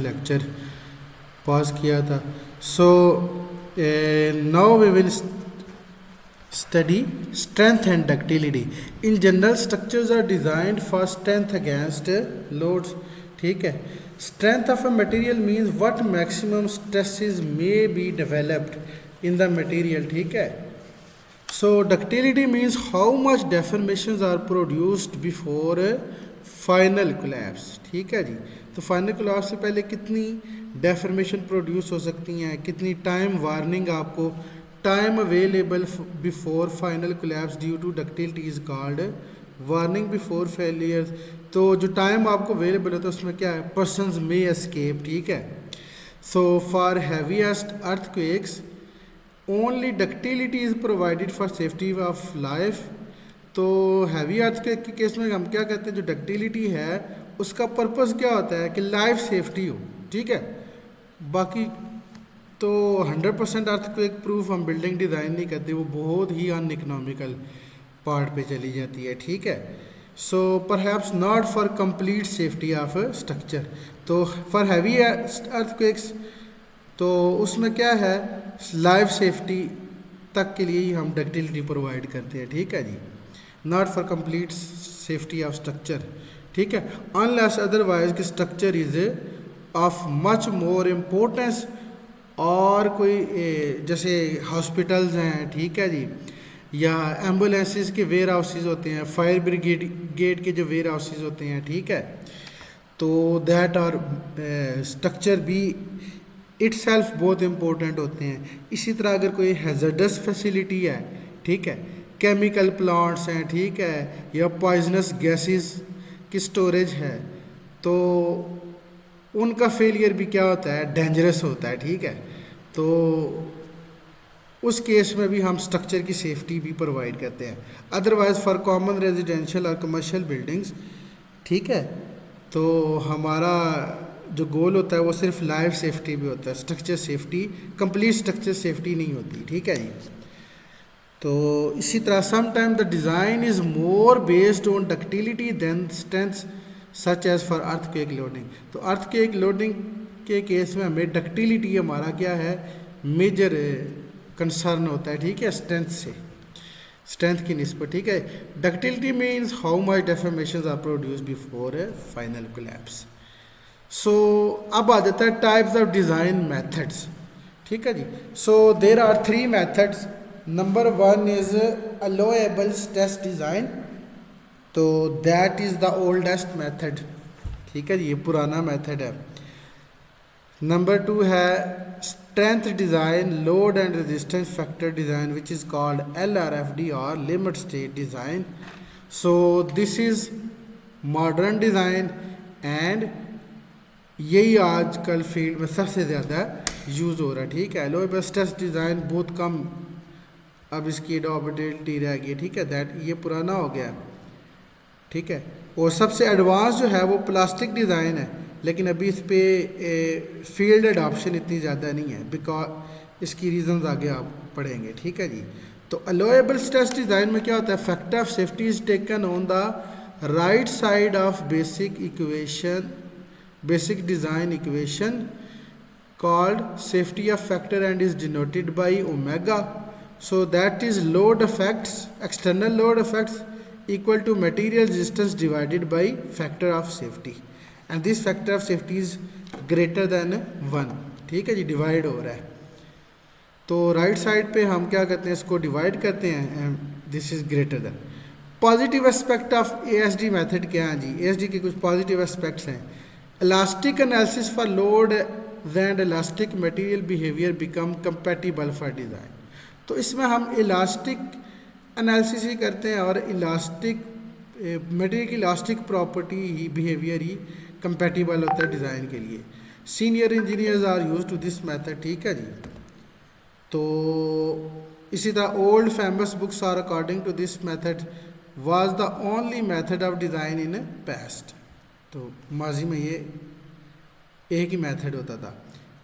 Lecture pause किया था. So now we will study strength and ductility. In general, structures are designed for strength against loads. ठीक है. Strength of a material means what maximum stresses may be developed in the material. ठीक है. So ductility means how much deformations are produced before final collapse. ठीक है जी. तो final collapse से पहले कितनी डेफर्मेशन प्रोड्यूस हो सकती हैं, कितनी टाइम वार्निंग आपको time available before final collapse due to ductility is called warning before failure. तो जो टाइम आपको अवेलेबल होता है उसमें क्या है, पर्सनस मे एस्केप. ठीक है. So for heaviest earthquakes only ductility is provided for safety of life. तो हैवी अर्थक्वेक के केस में हम क्या कहते हैं, जो डक्टिलिटी है उसका पर्पस क्या होता है कि लाइफ सेफ्टी हो. ठीक है. बाकी तो 100% अर्थक्वेक प्रूफ हम बिल्डिंग डिज़ाइन नहीं करते, वो बहुत ही अनइकोनॉमिकल पार्ट पे चली जाती है. ठीक है. So perhaps not for complete safety of structure. तो फॉर हैवी अर्थक्वेक्स तो उसमें क्या है, लाइफ सेफ्टी तक के लिए ही हम डक्टिलिटी प्रोवाइड करते हैं. ठीक है जी. Not for complete safety of structure. ठीक है. अनलेस अदरवाइज कि structure is of much more importance. और कोई जैसे हॉस्पिटल्स हैं, ठीक है जी, या एम्बुलेंसेस के वेयर हाउसेज होते हैं, फायर ब्रिगेड के जो वेयर हाउसेज होते हैं. ठीक है. तो दैट आर स्ट्रक्चर भी इटसेल्फ बहुत इम्पोर्टेंट होते हैं. इसी तरह अगर कोई हैजर्डस फैसिलिटी है, ठीक है, केमिकल प्लांट्स हैं, ठीक है, या पॉइजनस गैसेस की स्टोरेज है, तो उनका फेलियर भी क्या होता है, डेंजरस होता है. ठीक है. तो उस केस में भी हम स्ट्रक्चर की सेफ्टी भी प्रोवाइड करते हैं. अदरवाइज फॉर कॉमन रेजिडेंशियल और कमर्शियल बिल्डिंग्स, ठीक है, तो हमारा जो गोल होता है वो सिर्फ लाइफ सेफ्टी भी होता है, structure safety, complete structure safety नहीं होती. ठीक है जी. तो इसी तरह sometime the design is more based on ductility than strength such as for earthquake loading. तो अर्थक्वेक लोडिंग के केस में हमें डक्टिलिटी हमारा क्या है, मेजर कंसर्न होता है. ठीक है. स्ट्रेंथ से, स्ट्रेंथ की निस्बत. ठीक है. Ductility means how much deformations are produce before final collapse. So अब आ जाता है टाइप्स ऑफ डिज़ाइन मेथड्स. ठीक है जी. So there are 3 methods. Number 1 is allowable stress design. तो that is the oldest method. ठीक है जी, ये पुराना मेथड है. नंबर 2 है strength design, load and resistance factor design, which is called LRFD और limit state design. So this is modern design and यही आजकल फील्ड में सबसे ज़्यादा यूज़ हो रहा है. ठीक है. अलोएबल स्ट्रेस डिज़ाइन बहुत कम अब इसकी एडॉप्टेबिलिटी रह गई. ठीक है. दैट ये पुराना हो गया. ठीक है. और सबसे एडवांस जो है वो प्लास्टिक डिज़ाइन है, लेकिन अभी इस पर फील्ड एडॉप्शन इतनी ज़्यादा नहीं है, बिकॉज इसकी रीज़न्स आगे आप पढ़ेंगे. ठीक है जी. तो अलोएबल स्ट्रेस डिज़ाइन में क्या होता है, factor of safety is taken on the right side of basic equation, basic design equation called safety of factor and is denoted by omega. So that is load effects, external load effects equal to material resistance divided by factor of safety, and this factor of safety is greater than 1. ठीक है जी. Divide हो रहा है. तो right side पे हम क्या करते हैं, इसको डिवाइड करते हैं, this is greater than. Positive aspect of ASD method क्या है जी. ASD के कुछ पॉजिटिव एस्पेक्ट्स हैं. Elastic analysis for load and elastic material behaviour become compatible for design. तो इसमें हम इलास्टिक एनालिसिस ही करते हैं और इलास्टिक मटेरियल की इलास्टिक प्रॉपर्टी ही, बिहेवियर ही कंपैटिबल होता है डिज़ाइन के लिए. Senior engineers are used to this method. ठीक है जी. तो इसी तरह old famous books are according to this method was the only method of design in past. तो माजी में ये एक ही मेथड होता था.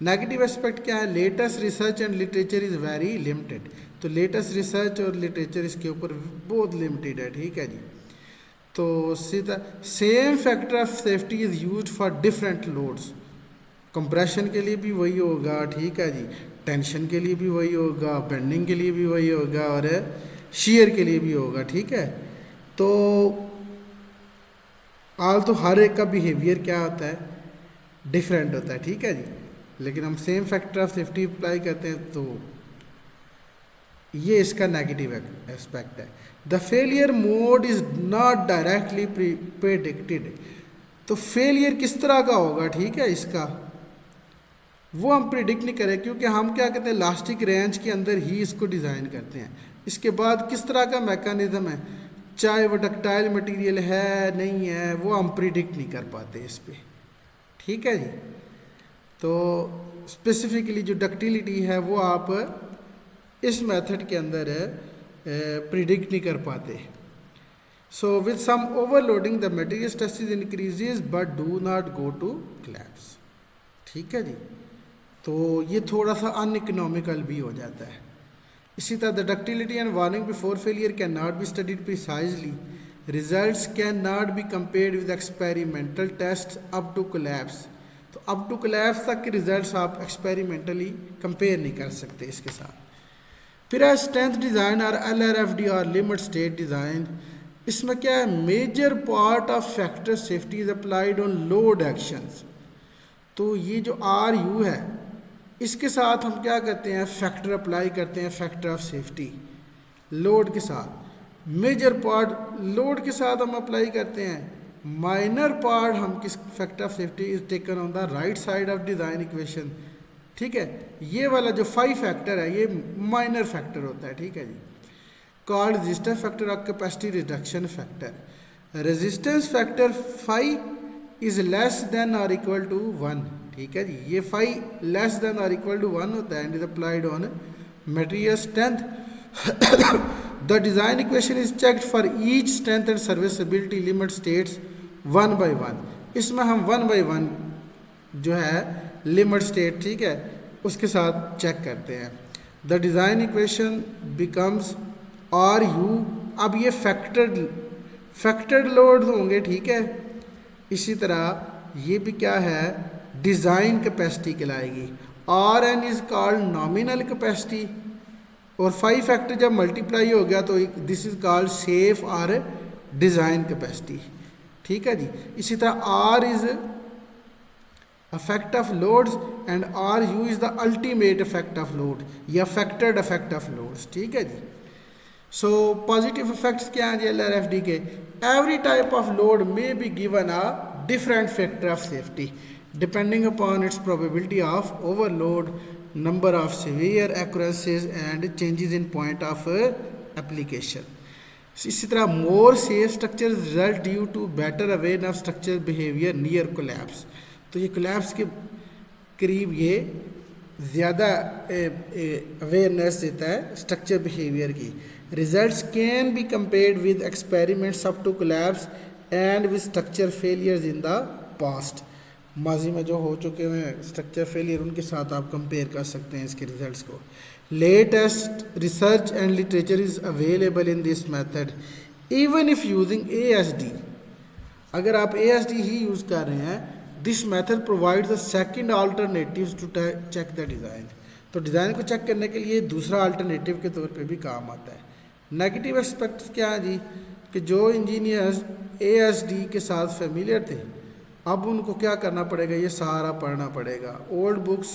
नेगेटिव एस्पेक्ट क्या है, latest research and literature is very limited. तो लेटेस्ट रिसर्च और लिटरेचर इसके ऊपर बहुत लिमिटेड है. ठीक है जी. तो सीधा same factor of safety is used for different loads compression के लिए भी वही होगा, ठीक है जी, टेंशन के लिए भी वही होगा, बेंडिंग के लिए भी वही होगा और शियर के लिए भी होगा, ठीक है। तो तो हर एक का बिहेवियर क्या होता है, डिफरेंट होता है, ठीक है जी। लेकिन हम same factor of safety apply करते हैं, तो ये इसका नेगेटिव एस्पेक्ट है। The failure mode is not directly predicted. तो फेलियर किस तरह का होगा, ठीक है, इसका वो हम प्रिडिक्ट नहीं करें, क्योंकि हम क्या कहते हैं, इलास्टिक रेंज के अंदर ही इसको डिज़ाइन करते हैं। इसके बाद किस तरह का मैकेनिज्म है, चाहे वो डक्टाइल मटेरियल है नहीं है, वो हम प्रिडिक्ट नहीं कर पाते इस पर, ठीक है जी। तो स्पेसिफिकली जो डक्टिलिटी है वो आप इस मेथड के अंदर प्रिडिक्ट नहीं कर पाते। So with some overloading the material stresses increases but do not go to collapse, ठीक है जी। तो ये थोड़ा सा अनइकोनॉमिकल भी हो जाता है। इसी तरह the ductility and warning before failure can not be studied precisely, results can not be compared with experimental test up to collapse. तो अप टू कोलैप्स तक के रिजल्ट्स आप एक्सपेरिमेंटली कंपेयर नहीं कर सकते इसके साथ। फिर है स्ट्रेंथ डिज़ाइन और LRFD और लिमिट स्टेट डिज़ाइन। इसमें क्या है, major part of factor safety is applied on load actions. तो ये जो RU है इसके साथ हम क्या करते हैं, फैक्टर अप्लाई करते हैं, फैक्टर ऑफ सेफ्टी लोड के साथ। मेजर पार्ट लोड के साथ हम अप्लाई करते हैं, माइनर पार्ट हम किस factor of safety is taken on the right side of design equation, ठीक है। ये वाला जो 5 फैक्टर है ये माइनर फैक्टर होता है, ठीक है जी। कॉल्ड रेजिस्टेंस फैक्टर और capacity reduction factor. Resistance factor 5 is less than और इक्वल टू 1, ठीक है जी। ये 5 लेस देन और इक्वल टू 1 होता है and is applied on material strength. The design equation is checked for each strength and serviceability limit states 1 by 1। इसमें हम 1 by 1 जो है लिमिट स्टेट, ठीक है, उसके साथ चेक करते हैं। The design equation becomes RU। अब ये फैक्टर्ड लोड होंगे, ठीक है। इसी तरह ये भी क्या है, डिज़ाइन कैपेसिटी कहलाएगी। RN is called nominal capacity, और 5 फैक्टर जब मल्टीप्लाई हो गया तो दिस इज कॉल्ड सेफ और डिज़ाइन कैपेसिटी, ठीक है जी। इसी तरह R is effect of loads and RU is the ultimate effect of load या factored effect of loads, ठीक है जी। सो पॉजिटिव इफेक्ट्स क्या हैं जी LRFD के, every type of load may be given a different factor of safety depending upon its probability of overload, number of severe occurrences and changes in point of application। इसी तरह more safe structures result due to better awareness of structural behavior near collapse। तो ये collapse के करीब ये ज़्यादा awareness देता है स्ट्रक्चर बिहेवियर की। Results can be compared with experiments up to collapse and with structure failures in the past. माजी में जो हो चुके हैं स्ट्रक्चर फेलियर उनके साथ आप कंपेयर कर सकते हैं इसके रिजल्ट्स को। Latest research and literature is available in this method even if using ASD। अगर आप ASD ही यूज़ कर रहे हैं, this method provides the second alternatives to check the design. तो डिज़ाइन को चेक करने के लिए दूसरा अल्टरनेटिव के तौर पे भी काम आता है। नेगेटिव एस्पेक्ट्स क्या है जी, कि जो इंजीनियर्स ASD के साथ फेमिलियर थे अब उनको क्या करना पड़ेगा, ये सारा पढ़ना पड़ेगा। ओल्ड बुक्स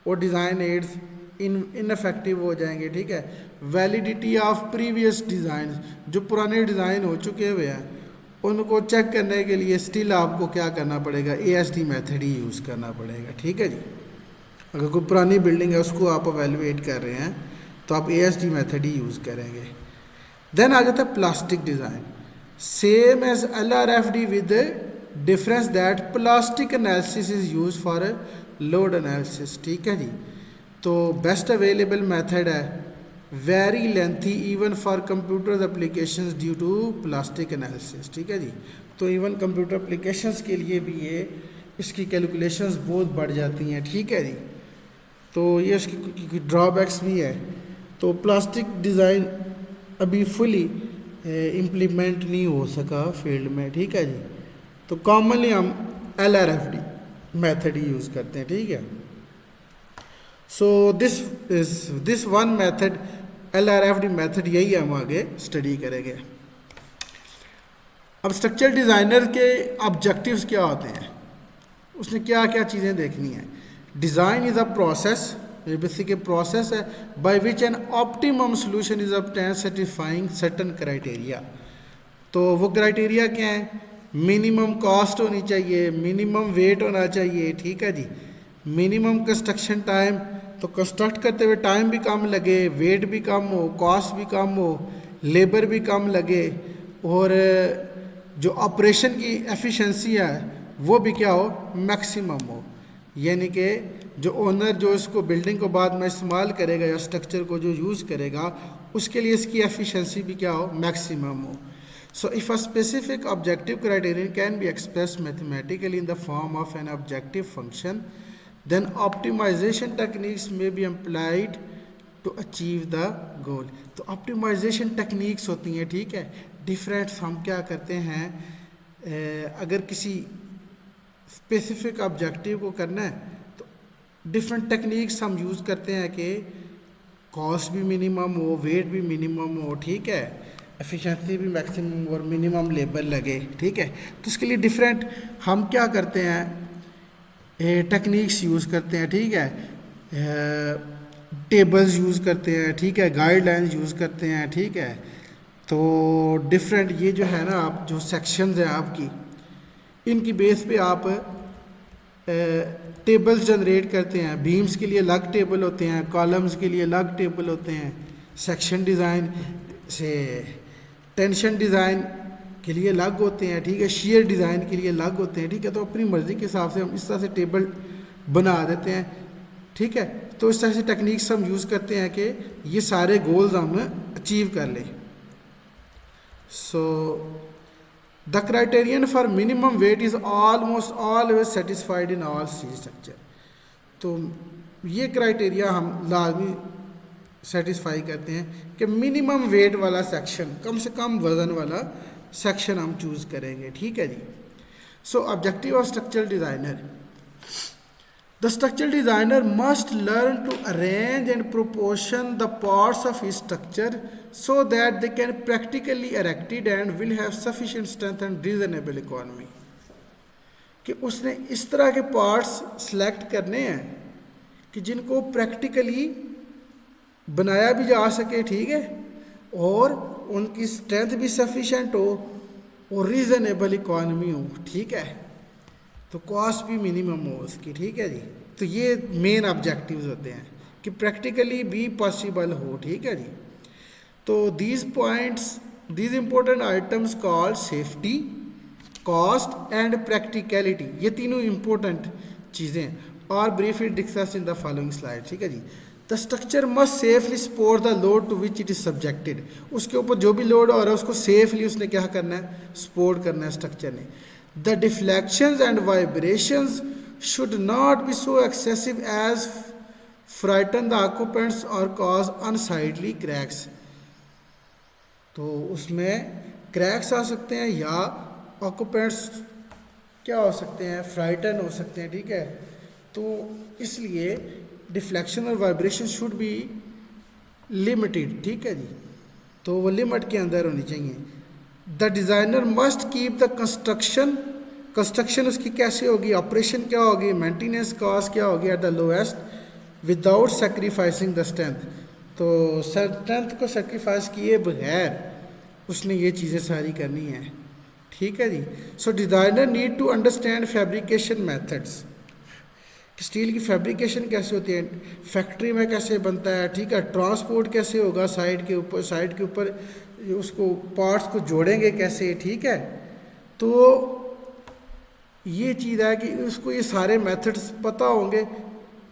और डिज़ाइन एड्स इनफेक्टिव हो जाएंगे, ठीक है। वैलिडिटी ऑफ प्रीवियस डिज़ाइन, जो पुराने डिज़ाइन हो चुके हुए हैं उनको चेक करने के लिए स्टिल आपको क्या करना पड़ेगा, ASD मेथड ही यूज़ करना पड़ेगा, ठीक है जी। अगर कोई पुरानी बिल्डिंग है उसको आप एवेलुएट कर रहे हैं तो आप ASD मेथड ही यूज़ करेंगे। देन आ जाता है plastic design, same as LRFD with difference that plastic analysis is used for load analysis, ठीक है जी। तो बेस्ट अवेलेबल मेथड है, very lengthy even for computer applications due to plastic analysis, ठीक है जी। तो इवन कंप्यूटर एप्लीकेशंस के लिए भी ये इसकी कैलकुलेशंस बहुत बढ़ जाती हैं, ठीक है जी। तो ये उसकी ड्रॉबैक्स भी है। तो प्लास्टिक डिज़ाइन अभी फुली इम्प्लीमेंट नहीं हो सका फील्ड में, ठीक है जी। तो कॉमनली हम LRFD मेथड ही यूज़ करते हैं, ठीक है। So this one method LRFD method, यही हम आगे स्टडी करेंगे। अब स्ट्रक्चरल डिज़ाइनर के ऑब्जेक्टिव्स क्या होते हैं, उसने क्या क्या चीज़ें देखनी है। डिज़ाइन इज़ अ प्रोसेस, ये बेसिक प्रोसेस है by which an optimum solution is obtain satisfying certain criteria. तो वो क्राइटेरिया क्या है, मिनिमम कॉस्ट होनी चाहिए, मिनिमम वेट होना चाहिए, ठीक है जी, मिनिमम कंस्ट्रक्शन टाइम, तो कंस्ट्रक्ट करते हुए टाइम भी कम लगे, वेट भी कम हो, कॉस्ट भी कम हो, लेबर भी कम लगे, और जो ऑपरेशन की एफिशिएंसी है वो भी क्या हो, मैक्सिमम हो। यानी कि जो ओनर जो इसको बिल्डिंग को बाद में इस्तेमाल करेगा या स्ट्रक्चर को जो यूज़ करेगा उसके लिए इसकी एफिशिएंसी भी क्या हो, मैक्सिमम हो। So if a specific objective criterion can be expressed mathematically in the form of an objective function, then optimization techniques may be employed to achieve the goal. तो optimization techniques होती हैं, ठीक है, different. हम क्या करते हैं, अगर किसी स्पेसिफिक ऑब्जेक्टिव को करना है तो डिफरेंट टेक्निक्स हम यूज़ करते हैं कि कॉस्ट भी मिनिमम हो, वेट भी मिनिमम हो, ठीक है, एफिशिएंसी भी मैक्सिमम और मिनिमम लेबर लगे, ठीक है। तो उसके लिए डिफरेंट हम क्या करते हैं, टेक्निक्स यूज़ करते हैं, ठीक है, टेबल्स यूज़ करते हैं, ठीक है, गाइडलाइंस यूज़ करते हैं, ठीक है। तो डिफरेंट ये जो है ना, आप जो सेक्शंस हैं आपकी, इनकी बेस पे आप टेबल्स जनरेट करते हैं। बीम्स के लिए अलग टेबल होते हैं, कॉलम्स के लिए अलग टेबल होते हैं, सेक्शन डिज़ाइन से टेंशन डिज़ाइन के लिए अलग होते हैं, ठीक है, शेयर डिज़ाइन के लिए अलग होते हैं, ठीक है। तो अपनी मर्ज़ी के हिसाब से हम इस तरह से टेबल बना देते हैं, ठीक है। तो इस तरह से टेक्निक्स हम यूज़ करते हैं कि ये सारे गोल्स हम अचीव कर लें। So the criterion for minimum weight is almost always satisfied in all steel structure. तो ये क्राइटेरिया हम लाजमी सेटिस्फाई करते हैं कि मिनिमम वेट वाला सेक्शन, कम से कम वज़न वाला सेक्शन हम चूज़ करेंगे, ठीक है जी। So objective of structural designer, the structural designer must learn to arrange and proportion the parts of his structure so that they can practically erected and will have sufficient strength and reasonable economy। कि उसने इस तरह के parts select करने हैं कि जिनको practically बनाया भी जा सके, ठीक है, और उनकी स्ट्रेंथ भी सफिशेंट हो और रीज़नेबल इकॉनमी हो, ठीक है, तो कॉस्ट भी मिनिमम हो उसकी, ठीक है जी। तो ये मेन ऑब्जेक्टिव्स होते हैं कि प्रैक्टिकली भी पॉसिबल हो, ठीक है जी। तो these points, these important items called safety, cost and practicality, ये तीनों important चीज़ें और briefly discussed in the following slide, ठीक है जी। The structure must safely support the load to which it is subjected। उसके ऊपर जो भी लोड हो रहा है उसको सेफली उसने क्या करना है, सपोर्ट करना है स्ट्रक्चर ने। The deflections and vibrations should not be so excessive as frighten the occupants or cause unsightly cracks। तो उसमें क्रैक्स आ सकते हैं या ऑक्यूपेंट्स क्या हो सकते हैं, फ्राइटन हो सकते हैं, ठीक है। तो इसलिए डिफ्लेक्शन और वाइब्रेशन शुड बी लिमिटेड, ठीक है जी। तो वो लिमिट के अंदर होनी चाहिए। The designer must keep the construction उसकी कैसे होगी, ऑपरेशन क्या होगी, मेंटेनेंस कॉस्ट क्या होगी at the lowest without sacrificing the strength. तो स्ट्रेंथ को सेक्रीफाइस किए बगैर उसने ये चीज़ें सारी करनी है, ठीक है जी। So designer need to understand fabrication methods, steel की फैब्रिकेशन कैसे होती है, फैक्ट्री में कैसे बनता है, ठीक है, ट्रांसपोर्ट कैसे होगा, साइड के ऊपर उसको पार्ट्स को जोड़ेंगे कैसे, ठीक है। तो ये चीज़ है कि उसको ये सारे मेथड्स पता होंगे,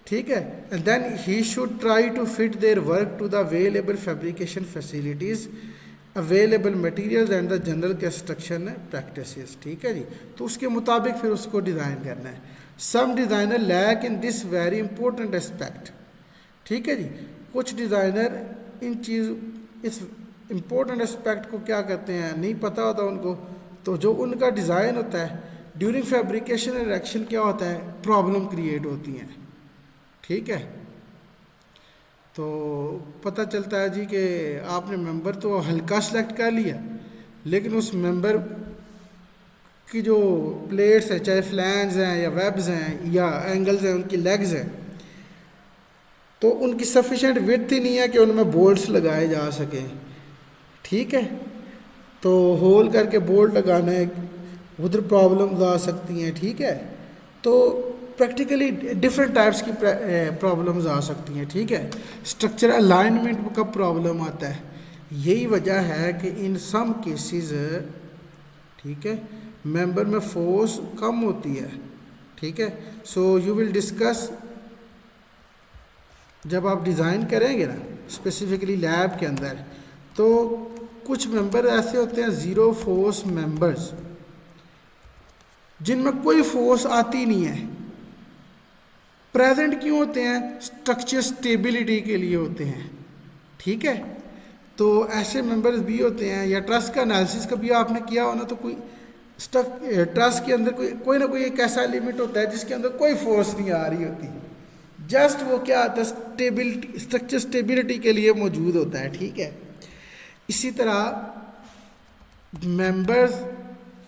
ठीक है। And then he should try to fit their work to the available fabrication facilities, available materials and the general construction practices, ठीक है जी। तो उसके मुताबिक फिर उसको डिज़ाइन करना है। Some designer lack in this very important aspect, ठीक है जी। कुछ डिज़ाइनर इस इम्पोर्टेंट एस्पेक्ट को क्या करते हैं, नहीं पता होता उनको। तो जो उनका डिज़ाइन होता है ड्यूरिंग फैब्रिकेशन एंड इरेक्शन क्या होता है, प्रॉब्लम क्रिएट होती हैं, ठीक है। तो पता चलता है जी कि आपने मेंबर तो हल्का सेलेक्ट कर लिया, लेकिन उस मेंबर की जो प्लेट्स हैं, चाहे फ्लैंग्स हैं या वेब्स हैं या एंगल्स हैं, उनकी लेग्स हैं, तो उनकी सफिशेंट विड्थ ही नहीं है कि उनमें बोल्ट्स लगाए जा सकें, ठीक है। तो होल करके बोल्ट लगाना है, उधर प्रॉब्लम्स आ सकती हैं, ठीक है। तो प्रैक्टिकली डिफरेंट टाइप्स की प्रॉब्लम्स आ सकती हैं, ठीक है। स्ट्रक्चर अलाइनमेंट का प्रॉब्लम आता है, यही वजह है कि इन सम केसेस, ठीक है, मेंबर में फोर्स कम होती है, ठीक है। सो यू विल डिस्कस जब आप डिज़ाइन करेंगे ना स्पेसिफिकली लैब के अंदर, तो कुछ मेंबर ऐसे होते हैं ज़ीरो फोर्स मेंबर्स, जिनमें कोई फोर्स आती नहीं है। प्रेजेंट क्यों होते हैं, स्ट्रक्चर स्टेबिलिटी के लिए होते हैं, ठीक है। तो ऐसे मेंबर्स भी होते हैं, या ट्रस का एनालिसिस कभी आपने किया हो ना, तो कोई ट्रस के अंदर कोई ना कोई एक ऐसा एलिमेंट होता है जिसके अंदर कोई फोर्स नहीं आ रही होती, जस्ट वो क्या आता है, स्टेबिलिटी, स्ट्रक्चर स्टेबिलिटी के लिए मौजूद होता है, ठीक है। इसी तरह मेंबर्स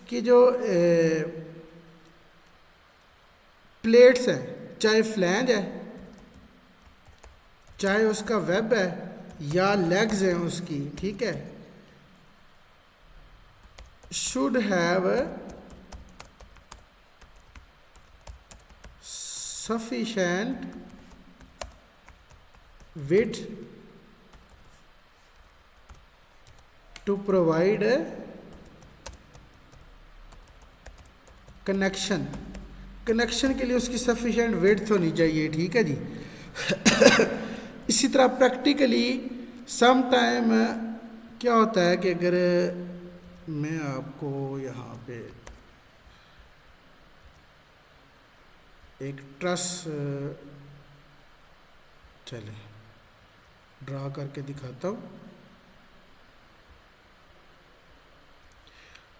की जो प्लेट्स हैं, चाहे फ्लैंज है, चाहे उसका वेब है या लेग्स हैं उसकी, ठीक है, should have sufficient width to provide a connection के लिए उसकी सफिशेंट विड्थ होनी चाहिए, ठीक है जी। इसी तरह प्रैक्टिकली सम टाइम क्या होता है कि अगर मैं आपको यहाँ पे एक ट्रस चले ड्रा करके दिखाता हूँ,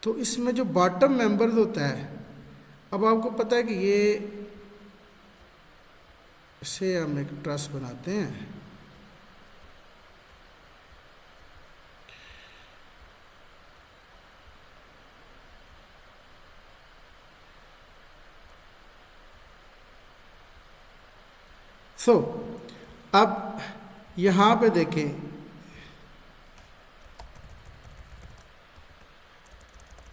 तो इसमें जो बॉटम मेंबर होता है, अब आपको पता है कि ये से हम एक ट्रस बनाते हैं, अब यहाँ पे देखें,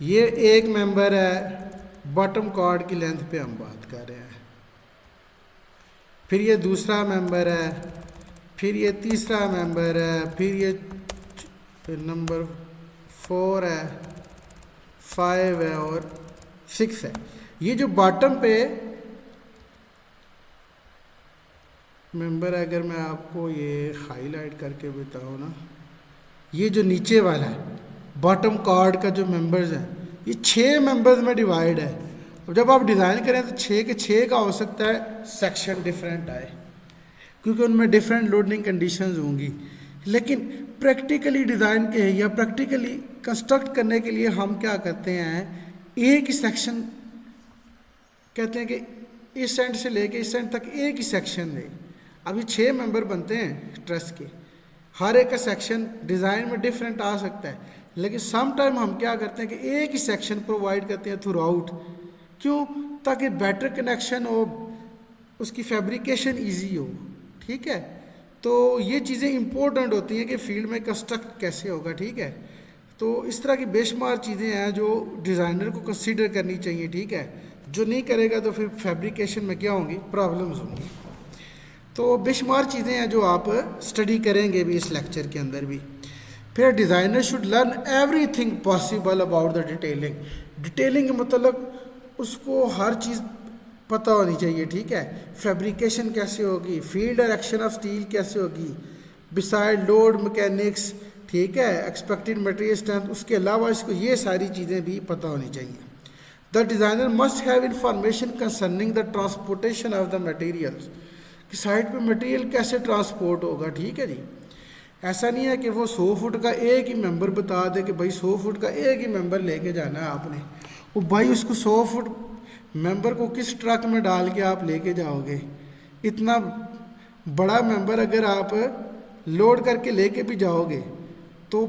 ये एक मेंबर है, बॉटम कॉर्ड की लेंथ पे हम बात कर रहे हैं, फिर ये दूसरा मेंबर है, फिर ये तीसरा मेंबर है, फिर ये नंबर 4 है, 5 है और 6 है। ये जो बॉटम पे मेंबर है, अगर मैं आपको ये हाईलाइट करके बताऊँ ना, ये जो नीचे वाला है बॉटम कॉर्ड का जो मेंबर्स हैं, ये 6 मेंबर्स में डिवाइड है। अब जब आप डिज़ाइन करें तो 6 के 6 का हो सकता है सेक्शन डिफरेंट आए, क्योंकि उनमें डिफरेंट लोडिंग कंडीशंस होंगी। लेकिन प्रैक्टिकली डिज़ाइन के या प्रैक्टिकली कंस्ट्रक्ट करने के लिए हम क्या करते हैं, एक ही सेक्शन कहते हैं कि इस एंड से लेके इस एंड तक एक ही सेक्शन दे। अभी 6 मेंबर बनते हैं ट्रस के, हर एक का सेक्शन डिज़ाइन में डिफरेंट आ सकता है, लेकिन सम टाइम हम क्या करते हैं कि एक ही सेक्शन प्रोवाइड करते हैं थ्रू आउट, क्यों, ताकि बेटर कनेक्शन हो, उसकी फैब्रिकेशन इजी हो, ठीक है। तो ये चीज़ें इंपॉर्टेंट होती हैं कि फील्ड में कंस्ट्रक्ट कैसे होगा, ठीक है। तो इस तरह की बेशुमार चीज़ें हैं जो डिज़ाइनर को कंसीडर करनी चाहिए, ठीक है। जो नहीं करेगा तो फिर फैब्रिकेशन में क्या होंगी, प्रॉब्लम्स होंगी। तो बेशुमार चीज़ें हैं जो आप स्टडी करेंगे भी इस लेक्चर के अंदर भी। फिर designer should learn everything possible about the detailing. Detailing मतलब उसको हर चीज़ पता होनी चाहिए, ठीक है। फैब्रिकेशन कैसे होगी, फील्ड डायरेक्शन ऑफ स्टील कैसे होगी, बिसाइड लोड मैकेनिक्स, ठीक है, एक्सपेक्टेड मटेरियल स्ट्रेंथ, उसके अलावा इसको ये सारी चीज़ें भी पता होनी चाहिए। The designer must have information concerning the transportation of the materials, कि साइड पे मटेरियल कैसे ट्रांसपोर्ट होगा, ठीक है जी। ऐसा नहीं है कि वो 100 फुट का एक ही मेंबर बता दे कि भाई 100 फुट का एक ही मेंबर लेके जाना है आपने, वो भाई उसको 100 फुट मेंबर को किस ट्रक में डाल के आप लेके जाओगे? इतना बड़ा मेंबर अगर आप लोड करके लेके भी जाओगे तो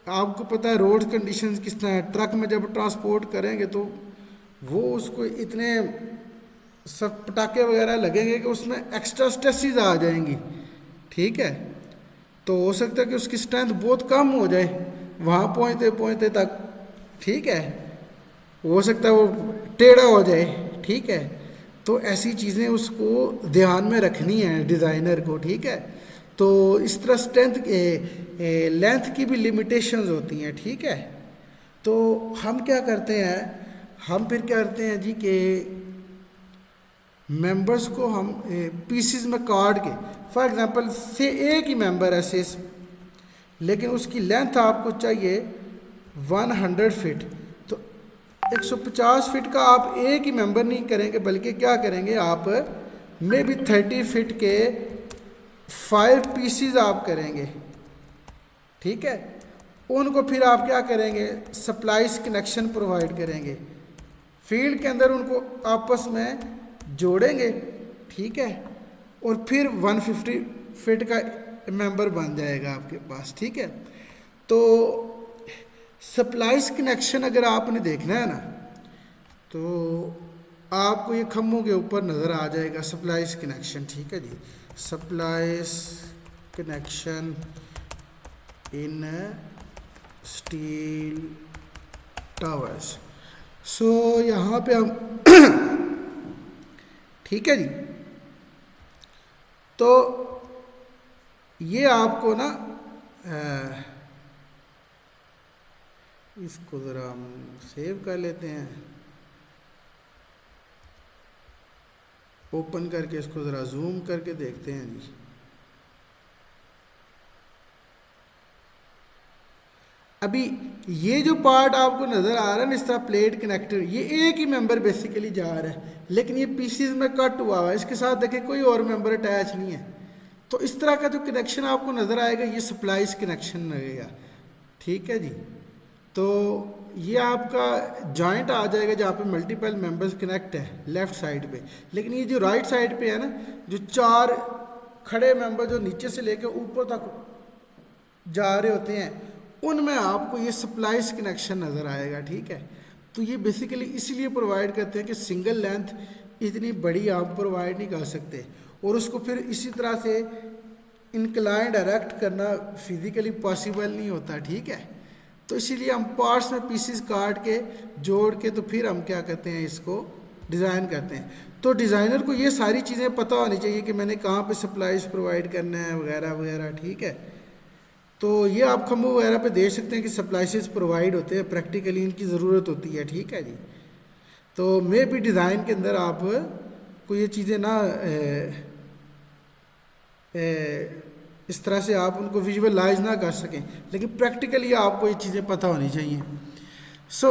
आपको पता है रोड कंडीशंस किस तरह है, ट्रक में जब ट्रांसपोर्ट करेंगे तो वो उसको इतने सब पटाखे वगैरह लगेंगे कि उसमें एक्स्ट्रा स्ट्रेसेस आ जाएंगी, ठीक है। तो हो सकता है कि उसकी स्ट्रेंथ बहुत कम हो जाए वहाँ पहुँचते पहुँचते तक, ठीक है। हो सकता है वो टेढ़ा हो जाए, ठीक है। तो ऐसी चीज़ें उसको ध्यान में रखनी है डिज़ाइनर को, ठीक है। तो इस तरह स्ट्रेंथ लेंथ की भी लिमिटेशंस होती हैं, ठीक है। तो हम क्या करते हैं, हम फिर क्या करते हैं जी कि मेंबर्स को हम पीसीज में काट के, फॉर एग्जांपल से एक ही मेंबर है से, लेकिन उसकी लेंथ आपको चाहिए 100 फीट, तो 150 फीट का आप एक ही मेंबर नहीं करेंगे, बल्कि क्या करेंगे आप मे बी 30 फीट के 5 पीसीज आप करेंगे, ठीक है। उनको फिर आप क्या करेंगे, सप्लाईज कनेक्शन प्रोवाइड करेंगे, फील्ड के अंदर उनको आपस में जोड़ेंगे, ठीक है। और फिर 150 फीट का मेंबर बन जाएगा आपके पास, ठीक है। तो सप्लाईज कनेक्शन अगर आपने देखना है ना तो आपको ये खम्भों के ऊपर नज़र आ जाएगा सप्लाईज कनेक्शन, ठीक है जी। Supplies connection in steel towers. So यहाँ पे हम ठीक है जी। तो ये आपको ना इसको ज़रा हम सेव कर लेते हैं, ओपन करके इसको ज़रा जूम करके देखते हैं जी। अभी ये जो पार्ट आपको नज़र आ रहा है ना इस तरह प्लेट कनेक्टर, ये एक ही मेंबर बेसिकली जा रहा है, लेकिन ये पीसीज में कट हुआ हुआ है, इसके साथ देखें कोई और मेंबर अटैच नहीं है। तो इस तरह का जो कनेक्शन आपको नज़र आएगा ये सप्लाईज कनेक्शन लगेगा, ठीक है जी। तो ये आपका जॉइंट आ जाएगा जहाँ पे मल्टीपल मेंबर्स कनेक्ट है लेफ़्ट साइड पे, लेकिन ये जो राइट साइड पे है ना, जो 4 खड़े मेंबर जो नीचे से लेकर ऊपर तक जा रहे होते हैं, उनमें आपको ये सप्लाईज कनेक्शन नज़र आएगा, ठीक है। तो ये बेसिकली इसलिए प्रोवाइड करते हैं कि सिंगल लेंथ इतनी बड़ी आप प्रोवाइड नहीं कर सकते, और उसको फिर इसी तरह से इंक्लाइन डायरेक्ट करना फिज़िकली पॉसिबल नहीं होता, ठीक है। तो इसीलिए हम पार्ट्स में पीसेस काट के जोड़ के तो फिर हम क्या करते हैं, इसको डिज़ाइन करते हैं। तो डिज़ाइनर को ये सारी चीज़ें पता होनी चाहिए कि मैंने कहाँ पे सप्लाईज प्रोवाइड करना है वगैरह वगैरह, ठीक है। तो ये आप खम्भों वगैरह पे देख सकते हैं कि सप्लाईज प्रोवाइड होते हैं, प्रैक्टिकली इनकी ज़रूरत होती है, ठीक है जी। तो मे भी डिज़ाइन के अंदर आप को ये चीज़ें ना इस तरह से आप उनको विजुअलाइज ना कर सकें, लेकिन प्रैक्टिकली आपको ये चीज़ें पता होनी चाहिए। सो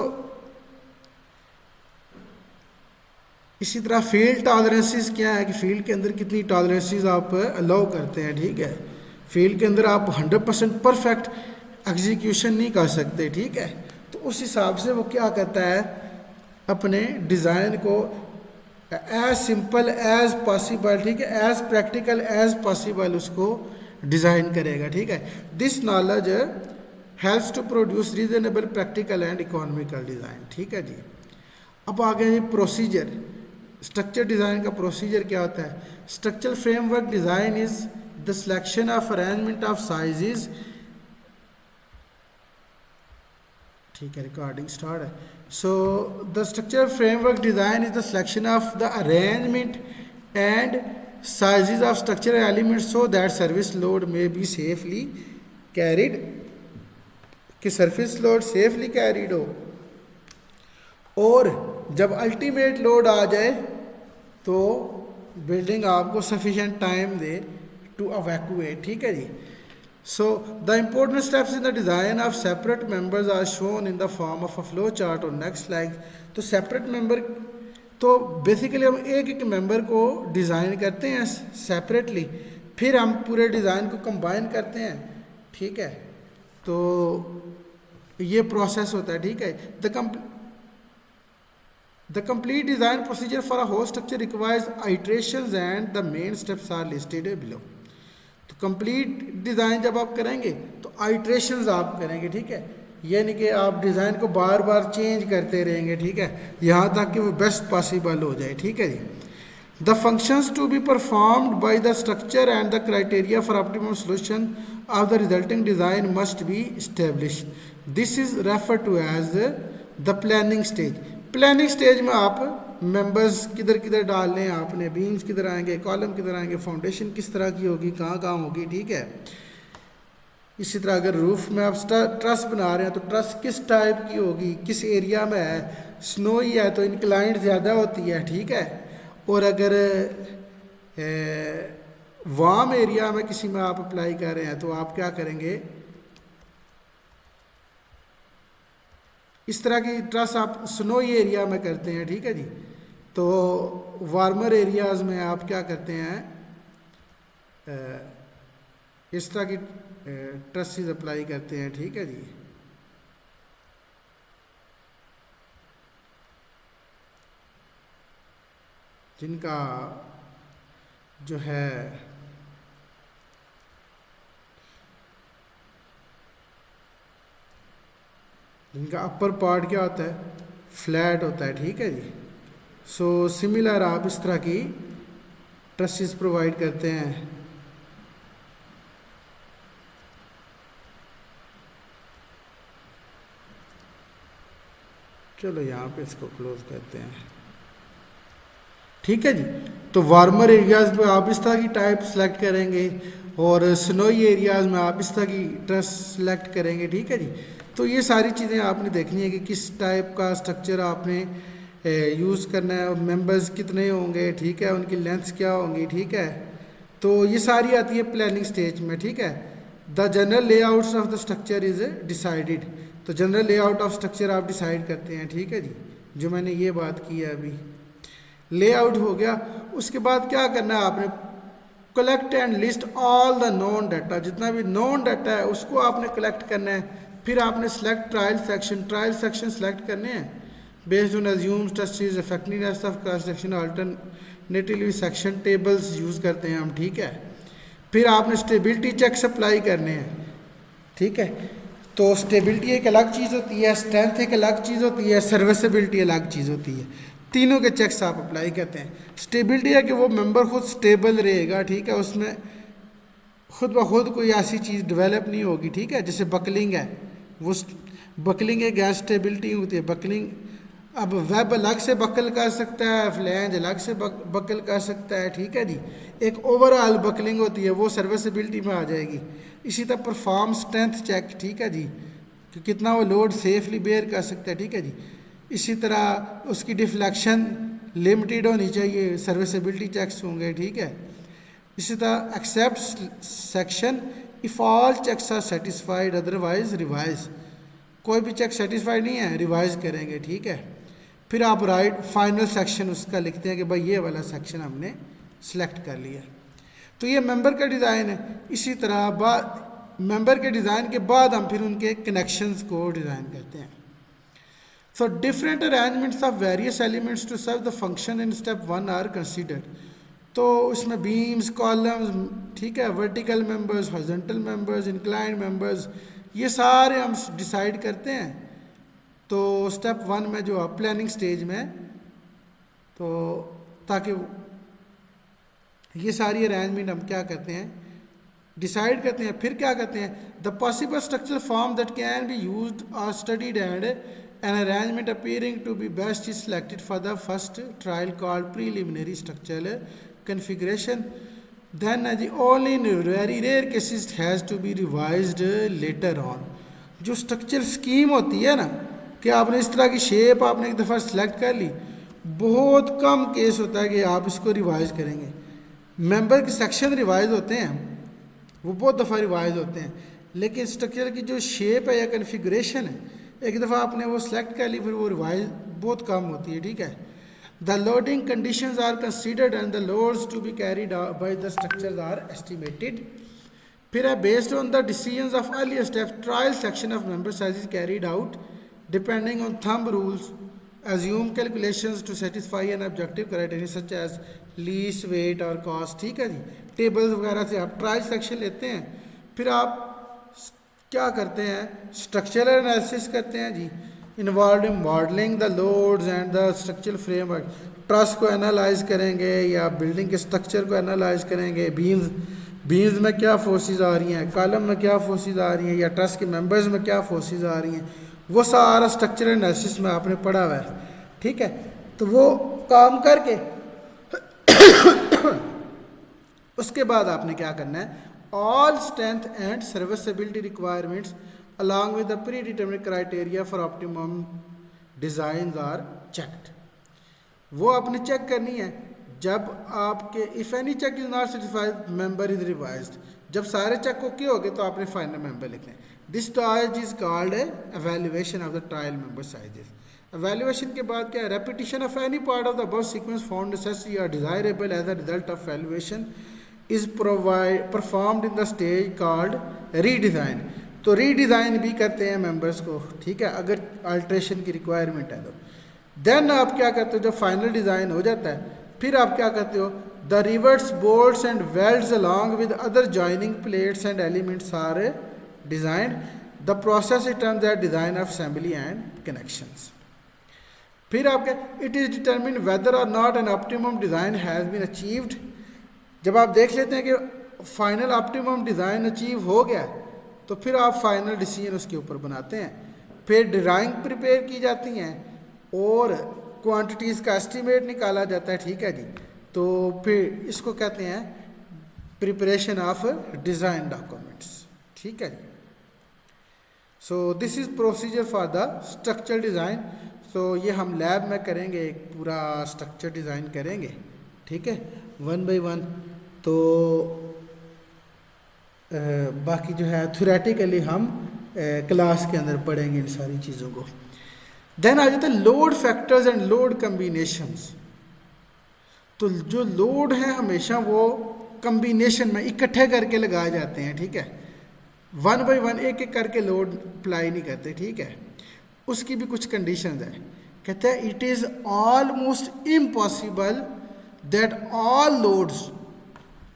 इसी तरह फील्ड टॉलरेंसेस क्या है कि फील्ड के अंदर कितनी टॉलरेंसेस आप अलाउ करते हैं, ठीक है। फील्ड के अंदर आप 100% परफेक्ट एग्जीक्यूशन नहीं कर सकते, ठीक है। तो उस हिसाब से वो क्या करता है, अपने डिज़ाइन को एज सिंपल एज पॉसिबल, ठीक है, एज प्रैक्टिकल एज पॉसिबल उसको डिज़ाइन करेगा, ठीक है। This knowledge helps to produce reasonable practical and economical design, ठीक है जी। अब आ गया ये प्रोसीजर, स्ट्रक्चर डिज़ाइन का प्रोसीजर क्या होता है। Structural framework design is the selection of arrangement of sizes, ठीक है, रिकॉर्डिंग स्टार्ट है। So the structural framework design is the selection of the arrangement and sizes of structural elements so that surface load may be safely carried, कि surface load safely carried हो, और जब ultimate load आ जाए तो building आपको sufficient time दे to evacuate, ठीक है जी। So the important steps in the design of separate members are shown in the form of a flow chart और नेक्स्ट स्लाइड। तो सेपरेट मेंबर, तो बेसिकली हम एक एक मेंबर को डिज़ाइन करते हैं सेपरेटली, फिर हम पूरे डिज़ाइन को कंबाइन करते हैं, ठीक है। तो ये प्रोसेस होता है, ठीक है। The complete design procedure for a whole structure requires iterations and the main steps are listed below. तो कंप्लीट डिज़ाइन जब आप करेंगे तो आइट्रेशंस आप करेंगे, ठीक है, यानी कि आप डिज़ाइन को बार बार चेंज करते रहेंगे, ठीक है, यहाँ तक कि वो बेस्ट पॉसिबल हो जाए, ठीक है जी. The functions to be performed by the structure and the criteria for optimum solution of the resulting design must be established. This is refer to as the planning stage. Planning stage में आप members किधर किधर डालने हैं आपने, beams किधर आएंगे, column किधर आएंगे, फाउंडेशन किस तरह की होगी, कहाँ कहाँ होगी, ठीक है. इसी तरह अगर रूफ में आप ट्रस बना रहे हैं तो ट्रस किस टाइप की होगी, किस एरिया में है, स्नो ही है तो इंक्लाइंड ज़्यादा होती है, ठीक है, और अगर वार्म एरिया में किसी में आप अप्लाई कर रहे हैं तो आप क्या करेंगे, इस तरह की ट्रस आप स्नोई एरिया में करते हैं, ठीक है जी. तो वार्मर एरियाज़ में आप क्या करते हैं, इस तरह की ट्रसेस अप्लाई करते हैं, ठीक है जी. जिनका जो है इनका अपर पार्ट क्या होता है, फ्लैट होता है, ठीक है जी. सो सिमिलर आप इस तरह की ट्रसेस प्रोवाइड करते हैं. चलो यहाँ पे इसको क्लोज करते हैं, ठीक है जी. तो वार्मर एरियाज़ में आप इस तरह की टाइप सेलेक्ट करेंगे और स्नोई एरियाज़ में आप इस तरह की ट्रस सेलेक्ट करेंगे, ठीक है जी. तो ये सारी चीज़ें आपने देखनी है कि किस टाइप का स्ट्रक्चर आपने यूज़ करना है, मेंबर्स कितने होंगे, ठीक है, उनकी लेंथ्स क्या होंगी, ठीक है. तो ये सारी आती है प्लानिंग स्टेज में, ठीक है. The general layouts of the structure is decided. तो जनरल लेआउट ऑफ स्ट्रक्चर आप डिसाइड करते हैं, ठीक है जी, जो मैंने ये बात की है अभी. लेआउट हो गया, उसके बाद क्या करना है आपने, collect and list all the non data. जितना भी नॉन डाटा है उसको आपने कलेक्ट करना है. फिर आपने सेलेक्ट ट्रायल सेक्शन सेलेक्ट करने हैं based on assumes testis effectiveness of construction. Alternatively section tables use करते हैं हम, ठीक है. फिर आपने स्टेबिलिटी चेक्स अप्लाई करने हैं, ठीक है. तो स्टेबिलिटी एक अलग चीज़ होती है, स्ट्रेंथ एक अलग चीज़ होती है, सर्विसेबिलिटी अलग चीज़ होती है. तीनों के चेक्स आप अप्लाई करते हैं. स्टेबिलिटी है कि वो मेंबर खुद स्टेबल रहेगा, ठीक है, उसमें खुद ब खुद कोई ऐसी चीज़ डेवलप नहीं होगी, ठीक है. जैसे बकलिंग है, वो बकलिंग एक गैस स्टेबिलिटी होती है. बकलिंग अब वेब अलग से बकल कर सकता है, फ्लैंज अलग से बकल कर सकता है, ठीक है जी. एक ओवरऑल बकलिंग होती है, वो सर्विसेबिलिटी में आ जाएगी. इसी तरह परफॉर्म स्ट्रेंथ चेक, ठीक है जी, कि कितना वो लोड सेफली बेयर कर सकता है, ठीक है जी. इसी तरह उसकी डिफ्लेक्शन लिमिटेड होनी चाहिए, सर्विसेबिलिटी चेक्स होंगे, ठीक है. इसी तरह accept section if all checks are satisfied otherwise revise. कोई भी चेक सेटिस्फाइड नहीं है, रिवाइज करेंगे, ठीक है. फिर आप राइट फाइनल सेक्शन उसका लिखते हैं कि भाई ये वाला सेक्शन हमने सेलेक्ट कर लिया. तो ये मेंबर का डिज़ाइन है. इसी तरह मेंबर के डिज़ाइन के बाद हम फिर उनके कनेक्शंस को डिज़ाइन करते हैं. So different arrangements of various elements to serve the function in step 1 are considered. तो इसमें बीम्स, कॉलम्स, ठीक है, vertical members, horizontal members, inclined members, ये सारे हम डिसाइड करते हैं. तो स्टेप 1 में जो प्लानिंग स्टेज में, तो ताकि ये सारी अरेंजमेंट हम क्या करते हैं, डिसाइड करते हैं. फिर क्या करते हैं, the possible structural form that can be used और studied and an arrangement appearing to be best is selected for the first trial called preliminary structural configuration. Then the only in very rare cases has to be revised later on. जो structure scheme होती है ना, कि आपने इस तरह की shape आपने एक दफ़ा सेलेक्ट कर ली, बहुत कम केस होता है कि आप इसको रिवाइज करेंगे. मेंबर के सेक्शन रिवाइज होते हैं, वो बहुत दफ़ा रिवाइज होते हैं, लेकिन स्ट्रक्चर की जो शेप है या कन्फिगरेशन है, एक दफ़ा आपने वो सेलेक्ट कर ली, फिर वो रिवाइज बहुत कम होती है, ठीक है. The loading conditions are considered and the loads to be carried by the structures are estimated. फिर है based on the decisions of earlier steps trial section of member size is carried out depending on thumb rules assume calculations to satisfy an objective criteria such as least weight और cost, ठीक है जी। Tables वगैरह से आप try section लेते हैं, फिर आप क्या करते हैं, स्ट्रक्चरल एनालिसिस करते हैं जी, involve in modelling the loads and the structural framework. Truss को एनालाइज करेंगे या बिल्डिंग के स्ट्रक्चर को एनालाइज करेंगे, बीम्स में क्या फोर्सेस आ रही हैं, कॉलम में क्या फोर्सेस आ रही हैं, या ट्रस के मेंबर्स में क्या फोर्सेस आ रही हैं, वो सारा स्ट्रक्चरल एनालिसिस में आपने पढ़ा हुआ है, ठीक है। तो वो काम करके उसके बाद आपने क्या करना है, all strength and serviceability requirements along with the pre determined criteria for optimum design are checked. वो आपने चेक करनी है जब आपके if any check is not satisfied member is revised. जब सारे चेक ओके हो गए तो आपने फाइनल मेंबर लिखना है। This stage is called evaluation of the trial member sizes. Evaluation के बाद क्या है, repetition of any part of the above sequence found necessary और desirable as a result of evaluation is performed in the stage called redesign. तो redesign भी करते हैं members को, ठीक है, अगर अल्ट्रेशन की रिक्वायरमेंट है तो। देन आप क्या करते हो, जब फाइनल डिज़ाइन हो जाता है फिर आप क्या करते हो, the rivets bolts and welds along with other joining plates and elements are design. The process it terms at design of assembly and connections. फिर आपके it is determine whether or not an optimum design has been achieved. जब आप देख लेते हैं कि final optimum design achieve हो गया तो फिर आप फाइनल डिसीजन उसके ऊपर बनाते हैं। फिर ड्राइंग प्रिपेयर की जाती हैं और क्वांटिटीज़ का एस्टीमेट निकाला जाता है, ठीक है जी। तो फिर इसको कहते हैं प्रिपरेशन ऑफ डिज़ाइन डॉक्यूमेंट्स, ठीक है जी। So this is procedure for the structure design. So ये हम लैब में करेंगे, एक पूरा स्ट्रक्चर डिज़ाइन करेंगे, ठीक है, 1 by 1। तो बाकी जो है थ्योरेटिकली हम क्लास के अंदर पढ़ेंगे इन सारी चीज़ों को। देन आ जाता है load factors and load combinations. तो जो लोड है हमेशा वो कम्बिनेशन में इकट्ठे करके लगाए जाते हैं, ठीक है, 1 by 1 एक एक करके लोड अप्लाई नहीं करते, ठीक है। उसकी भी कुछ कंडीशंस है। कहते हैं it is almost impossible that all loads,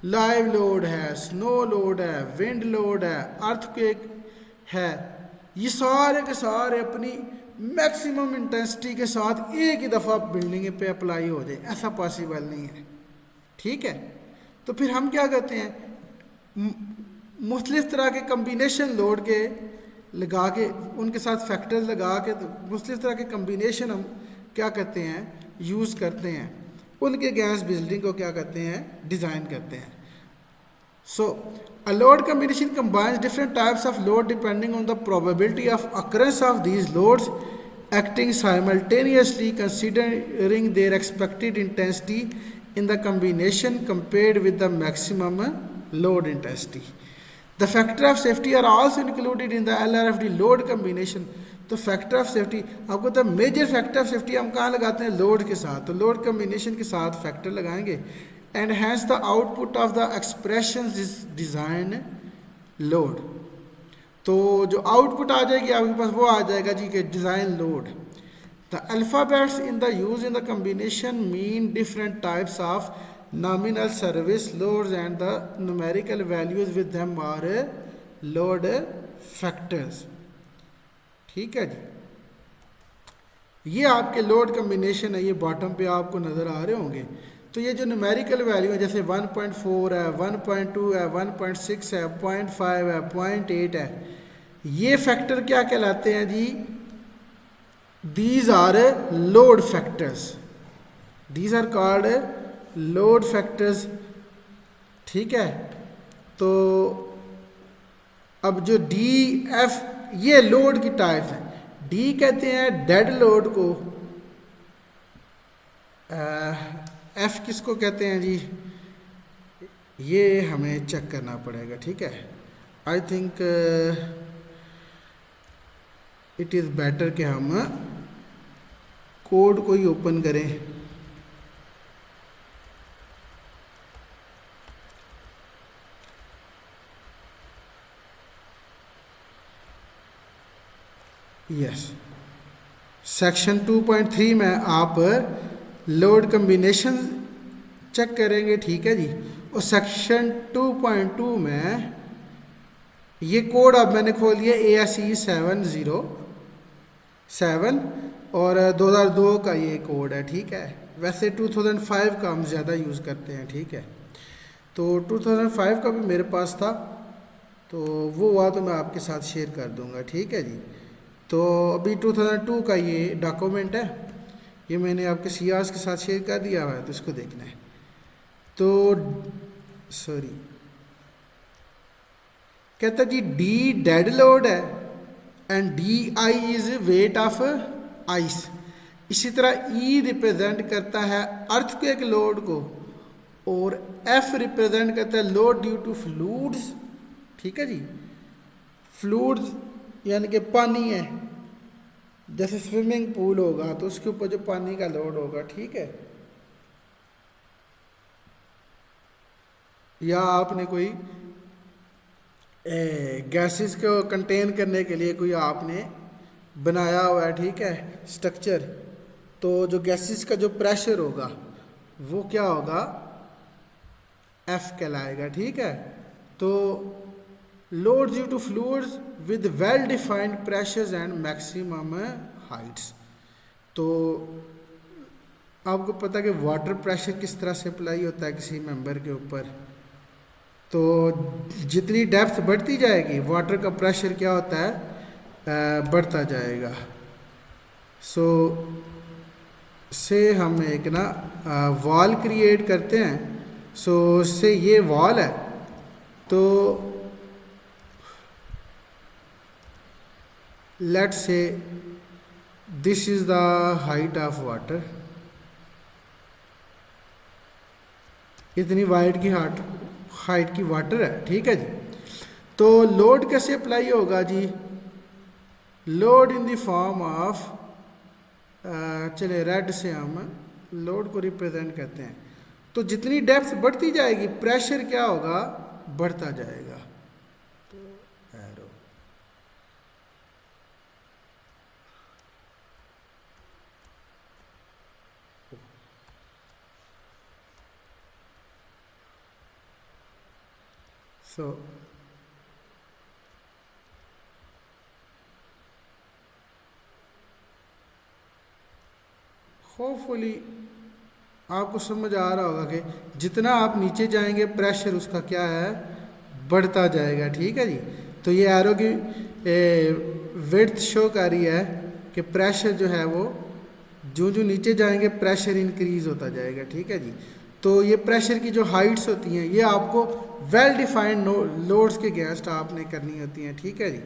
live load है, स्नो लोड है, विंड लोड है, अर्थक्वेक है, ये सारे के सारे अपनी मैक्सिमम इंटेंसिटी के साथ एक ही दफ़ा बिल्डिंग पे अप्लाई हो जाए, ऐसा पॉसिबल नहीं है, ठीक है। तो फिर हम क्या करते हैं, मुख्तलिफ तरह के कम्बिनेशन लोड के लगा के उनके साथ फैक्टर्स लगा के, तो मुख्तलिफ तरह के कम्बिनेशन हम क्या करते हैं, यूज़ करते हैं, उनके गैस बिल्डिंग को क्या करते हैं, डिज़ाइन करते हैं। So, a load combination combines different types of load depending on the probability of occurrence of these loads acting simultaneously, considering their expected intensity in the combination compared with the maximum load intensity. The factor of safety are also included in the LRFD load combination. तो factor of safety आपको, तो major factor of safety हम कहाँ लगाते हैं, load के साथ। तो लोड कम्बिनेशन के साथ फैक्टर लगाएंगे and hence the output of the expressions is design load। तो जो आउटपुट आ जाएगी आपके पास वो आ जाएगा जी के design load. The alphabets in the use in the combination mean different types of nominal service loads and the numerical values with them are load factors, ठीक है जी। ये आपके लोड कम्बिनेशन है, ये बॉटम पे आपको नज़र आ रहे होंगे। तो ये जो न्यूमेरिकल वैल्यू है जैसे 1.4 है, 1.2 है, 1.6 है, 0.5 है, 0.8 है, ये फैक्टर क्या कहलाते हैं जी, these are load factors, these are called load factors, ठीक है। तो अब जो डी एफ, ये लोड की टाइप है। डी कहते हैं डेड लोड को, एफ किसको कहते हैं जी, ये हमें चेक करना पड़ेगा, ठीक है। I think it is better कि हम कोड को ही ओपन करें। यस, सेक्शन 2.3 में आप लोड कम्बिनेशन चेक करेंगे, ठीक है जी। और सेक्शन 2.2 में ये कोड अब मैंने खोल लिया ASE 707 और 2002 का ये कोड है, ठीक है। वैसे 2005 का हम ज़्यादा यूज़ करते हैं, ठीक है। तो 2005 का भी मेरे पास था, तो वो हुआ तो मैं आपके साथ शेयर कर दूंगा, ठीक है जी। तो अभी 2002 का ये डॉक्यूमेंट है, ये मैंने आपके सियास के साथ शेयर कर दिया हुआ है, तो इसको देखना है। तो सॉरी, कहता जी डी डेड लोड है and D I is weight of ice. इसी तरह ई रिप्रेजेंट करता है अर्थक्वेक लोड को और एफ रिप्रेजेंट करता है लोड ड्यू टू फ्लूड्स, ठीक है जी। फ्लूड्स यानी कि पानी है, जैसे स्विमिंग पूल होगा तो उसके ऊपर जो पानी का लोड होगा, ठीक है। या आपने कोई गैसेस को कंटेन करने के लिए कोई आपने बनाया हुआ है, ठीक है, स्ट्रक्चर, तो जो गैसेस का जो प्रेशर होगा वो क्या होगा, एफ कहलाएगा, ठीक है। तो load due to fluids with well defined pressures and maximum heights. तो आपको पता है कि वाटर प्रेशर किस तरह से अप्लाई होता है किसी मेंबर के ऊपर, तो जितनी डेप्थ बढ़ती जाएगी वाटर का प्रेशर क्या होता है, बढ़ता जाएगा। सो से हम एक ना वॉल क्रिएट करते हैं। सो से ये वॉल है, तो let's say this is the height of water, इतनी वाइड की हाइट की वाटर है, ठीक है जी। तो लोड कैसे अप्लाई होगा जी, load in the form of, चले रेड से हम लोड को रिप्रेजेंट करते हैं। तो जितनी डेप्थ बढ़ती जाएगी प्रेशर क्या होगा, बढ़ता जाएगा। तो एरो सो होपफुली आपको समझ आ रहा होगा कि जितना आप नीचे जाएंगे प्रेशर उसका क्या है, बढ़ता जाएगा, ठीक है जी। तो ये एरो की विड्थ शो कर रही है कि प्रेशर जो है वो जो जो नीचे जाएंगे प्रेशर इंक्रीज होता जाएगा, ठीक है जी। तो ये प्रेशर की जो हाइट्स होती हैं ये आपको वेल डिफाइंड लोड्स के अगेंस्ट आपने करनी होती हैं, ठीक है जी।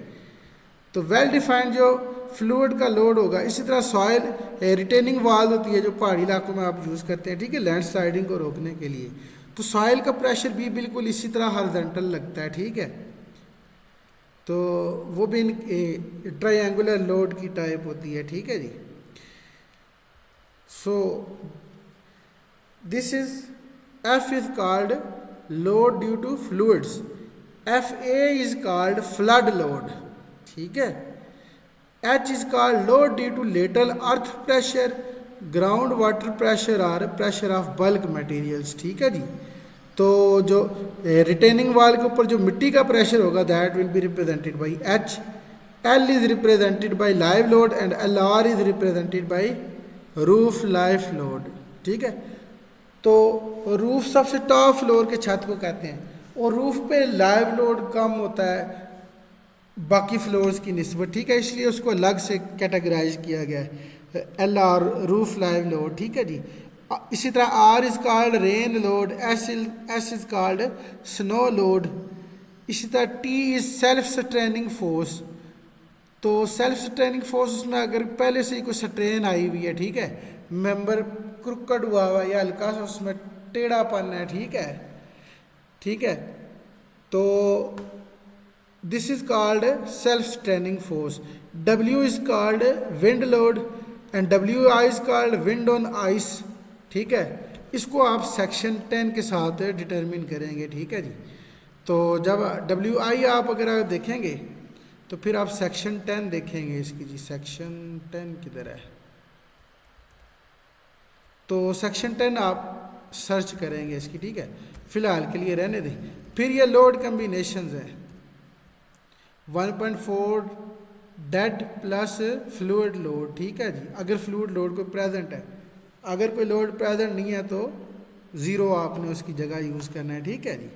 तो वेल डिफाइंड जो फ्लूइड का लोड होगा, इसी तरह सॉइल रिटेनिंग वाल होती है जो पहाड़ी इलाकों में आप यूज़ करते हैं, ठीक है, लैंडस्लाइडिंग को रोकने के लिए। तो सॉइल का प्रेशर भी बिल्कुल इसी तरह हॉरिजॉन्टल लगता है, ठीक है। तो वो भी ट्रायंगुलर लोड की टाइप होती है, ठीक है जी। So this is F is called load due to fluids, F A is called flood load, ठीक है। H is called load due to lateral earth pressure, ground water pressure और pressure of bulk materials, ठीक है जी। तो जो retaining वाल के ऊपर जो मिट्टी का प्रेशर होगा that will be represented by H, L is represented by live load and L R is represented by roof life load, ठीक है। तो रूफ सबसे टॉप फ्लोर के छत को कहते हैं, और रूफ पे लाइव लोड कम होता है बाकी फ्लोर्स की निस्बत, ठीक है, इसलिए उसको अलग से कैटेगराइज किया गया है, L R roof live load, ठीक है जी। इसी तरह R is called rain load, S is called snow load. इसी तरह T is self straining force, तो सेल्फ स्ट्रेनिंग फोर्स उसमें अगर पहले से ही कोई स्ट्रेन आई हुई है, ठीक है, मेंबर क्रुकड हुआ हुआ या हल्का सा उसमें टेढ़ापन है, ठीक है, ठीक है। तो this is called self straining force. W is called wind load and W I is called wind on ice, ठीक है। इसको आप सेक्शन 10 के साथ डिटरमिन करेंगे, ठीक है जी। तो जब डब्ल्यू आई आप अगर देखेंगे तो फिर आप सेक्शन 10 देखेंगे इसकी जी, सेक्शन 10 किधर है, तो सेक्शन 10 आप सर्च करेंगे इसकी, ठीक है, फ़िलहाल के लिए रहने दें। फिर ये लोड कम्बिनेशंस हैं 1.4 डेड प्लस फ्लूइड लोड, ठीक है जी। अगर फ्लूइड लोड कोई प्रेजेंट है, अगर कोई लोड प्रेजेंट नहीं है तो ज़ीरो आपने उसकी जगह यूज़ करना है, ठीक है जी।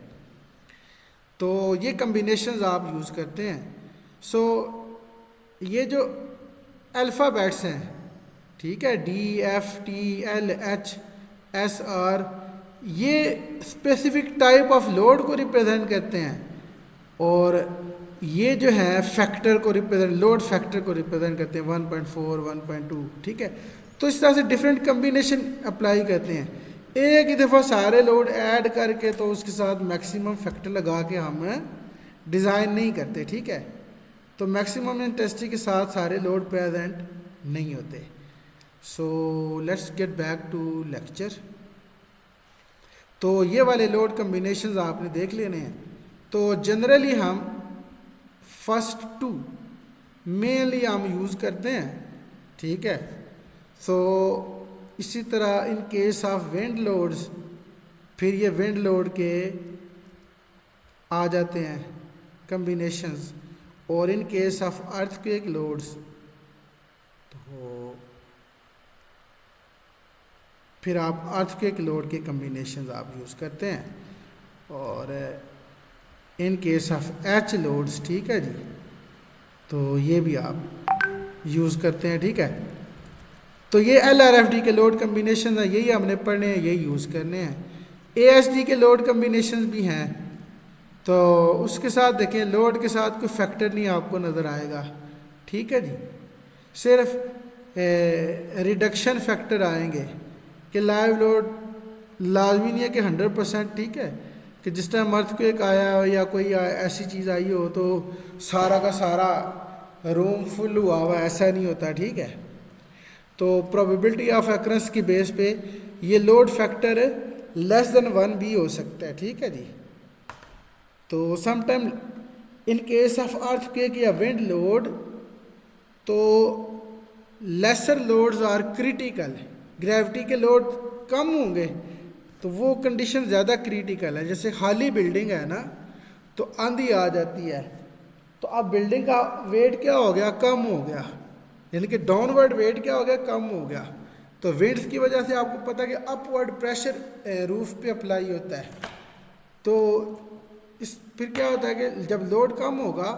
तो ये कम्बिनेशंस आप यूज़ करते हैं। सो ये जो अल्फ़ाबेट्स हैं, ठीक है, DFTLHSR, ये स्पेसिफिक टाइप ऑफ लोड को रिप्रेजेंट करते हैं और ये जो है फैक्टर को रिप्रेजेंट, लोड फैक्टर को रिप्रेजेंट करते हैं 1.4 1.2, ठीक है। तो इस तरह से डिफरेंट कम्बिनेशन अप्लाई करते हैं। एक ही दफ़ा सारे लोड ऐड करके तो उसके साथ मैक्सिमम फैक्टर लगा के हम डिज़ाइन नहीं करते, ठीक है। तो मैक्सिमम इंटेंसिटी के साथ सारे लोड प्रेजेंट नहीं होते। So let's get back to lecture. तो ये वाले लोड कम्बिनेशंस आपने देख लेने हैं। तो जनरली हम फर्स्ट टू मेनली हम यूज़ करते हैं, ठीक है। सो इसी तरह इन केस ऑफ विंड लोड्स, फिर ये विंड लोड के आ जाते हैं कम्बिनेशंस, और इन केस ऑफ अर्थक्वेक लोड्स तो फिर आप अर्थक्वेक लोड के कम्बिनेशंस आप यूज़ करते हैं, और इन केस ऑफ एच लोड्स, ठीक है जी, तो ये भी आप यूज़ करते हैं, ठीक है। तो ये LRFD के लोड कम्बिनेशन हैं, यही हमने पढ़ने हैं, यही यूज़ करने हैं। ASD के लोड कम्बिनेशन भी हैं, तो उसके साथ देखें लोड के साथ कोई फैक्टर नहीं आपको नज़र आएगा, ठीक है जी। सिर्फ रिडक्शन फैक्टर आएंगे कि लाइव लोड लाजमी नहीं है कि 100%, ठीक है, कि जिस टाइम अर्थक्वेक आया हो या कोई ऐसी चीज़ आई हो तो सारा का सारा रूम फुल हुआ हुआ, ऐसा नहीं होता, ठीक है। तो प्रोबेबिलिटी ऑफ अक्ररेंस की बेस पे ये लोड फैक्टर लेस देन 1 भी हो सकता है, ठीक है जी। तो sometime in case of earthquake या विंड लोड तो lesser loads are critical, gravity के लोड कम होंगे तो वो कंडीशन ज़्यादा क्रिटिकल है। जैसे खाली बिल्डिंग है ना, तो आंधी आ जाती है तो अब बिल्डिंग का वेट क्या हो गया, कम हो गया, यानी कि डाउनवर्ड वेट क्या हो गया, कम हो गया। तो विंड्स की वजह से आपको पता है कि अपवर्ड प्रेशर रूफ पे अप्लाई होता है। तो इस फिर क्या होता है कि जब लोड कम होगा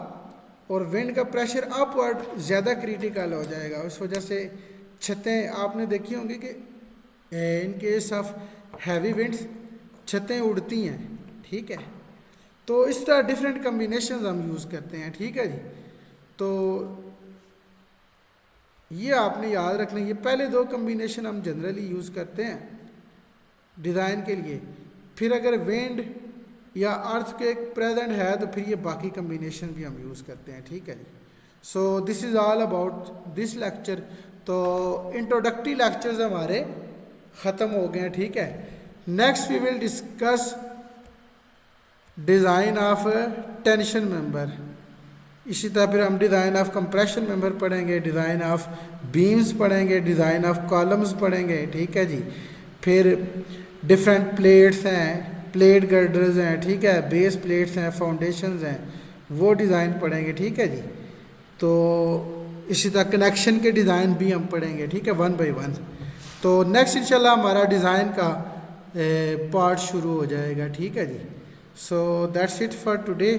और विंड का प्रेशर अपवर्ड ज़्यादा क्रिटिकल हो जाएगा, उस वजह से छतें आपने देखी होंगी कि इन केस ऑफ हैवी विंड्स छतें उड़ती हैं, ठीक है। तो इस तरह डिफरेंट कम्बिनेशंस हम यूज़ करते हैं, ठीक है जी। तो ये आपने याद रखना, ये पहले दो कम्बिनेशन हम जनरली यूज़ करते हैं डिज़ाइन के लिए। फिर अगर विंड या अर्थ के प्रेजेंट है तो फिर ये बाकी कम्बिनेशन भी हम यूज़ करते हैं, ठीक है जी। So this is all about this lecture. तो इंट्रोडक्टरी लेक्चर्स हमारे ख़त्म हो गए हैं, ठीक है। Next we will discuss design of tension member. इसी तरह फिर हम डिज़ाइन ऑफ कंप्रेशन मेंबर पढ़ेंगे, डिज़ाइन ऑफ बीम्स पढ़ेंगे, डिज़ाइन ऑफ कॉलम्स पढ़ेंगे, ठीक है जी। फिर डिफरेंट प्लेट्स हैं, प्लेट गर्डर्स हैं, ठीक है, बेस प्लेट्स हैं, फाउंडेशंस हैं, वो डिज़ाइन पढ़ेंगे, ठीक है जी। तो इसी तरह कनेक्शन के डिज़ाइन भी हम पढ़ेंगे, ठीक है, 1 बाय 1। तो नेक्स्ट इंशाल्लाह हमारा डिज़ाइन का पार्ट शुरू हो जाएगा, ठीक है जी। So that's it for today.